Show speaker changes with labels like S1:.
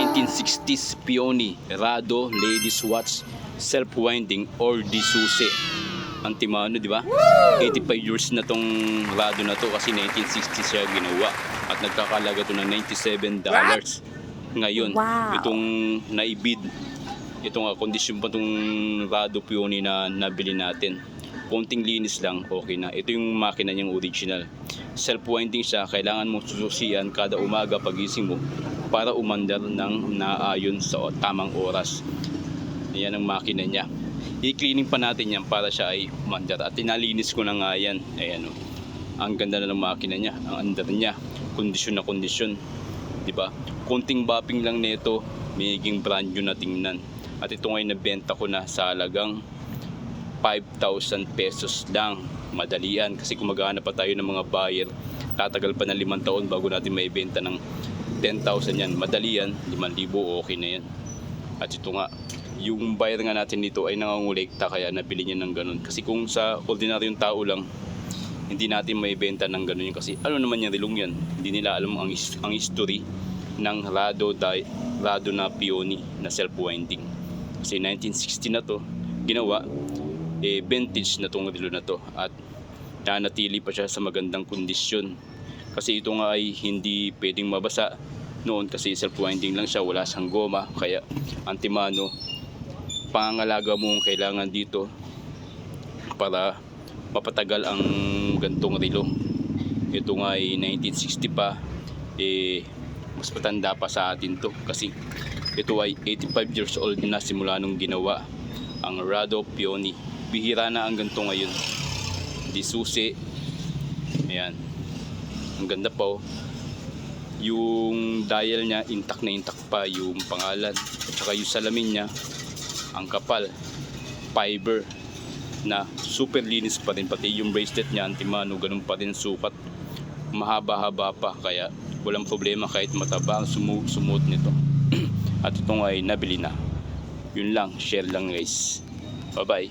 S1: 1960s Peony Rado Ladies Watch Self-Winding or Disusi. Antimano, di ba? 85 years na tong Rado na to kasi 1960 siya ginawa at nagkakalaga to ng $97. Ngayon, itong naibid, itong kondisyon pa tong Rado Peony na nabili natin. Konting linis lang, okay na. Ito yung makina niyang original. Self-winding siya, kailangan mo sususian kada umaga pagising mo para umandar ng naayon sa tamang oras. Yan ang makina niya. I-cleaning pa natin yan para siya ay umandar. At tinalinis ko na nga yan. Ayan o. Ang ganda na ng makina niya. Ang andar niya. Kondisyon na kondisyon. Diba? Konting bopping lang nito, magiging brand new na tingnan. At ito ngayon nabenta ko na sa halagang 5,000 pesos lang. Madalian kasi kung maghahanap pa tayo ng mga buyer, tatagal pa ng 5 taon bago natin maibenta ng 10,000 yan. Madalian, 5,000 okay na yan. At ito nga, yung buyer nga natin dito ay nangangolekta kaya nabili niya ng ganun. Kasi kung sa ordinaryong tao lang, hindi natin maibenta ng ganun yun. Kasi ano naman yung rilong yan, hindi nila alam ang history ng Rado na Peony na self-winding. Kasi 1960 na to ginawa, vintage na tong relo na to at nanatili pa siya sa magandang kondisyon kasi ito nga ay hindi pwedeng mabasa noon kasi self-winding lang siya, wala siyang goma, kaya antimano pangangalaga mo kailangan dito para mapatagal ang gantong relo. Ito nga ay 1960 pa, mas matanda pa sa atin to kasi ito ay 85 years old na simula nung ginawa ang Rado Peony. Bihira na ang ganito ngayon. Disusi. Ayan. Ang ganda pa oh. Yung dial niya intact na intact pa, yung pangalan at saka yung salamin niya ang kapal, fiber na super linis pa rin, pati yung bracelet niya antimano ganun pa rin sukat, mahaba-haba pa kaya walang problema kahit mataba ang sumuot nito. At itong ay nabili na. Yun lang, share lang guys. Bye bye.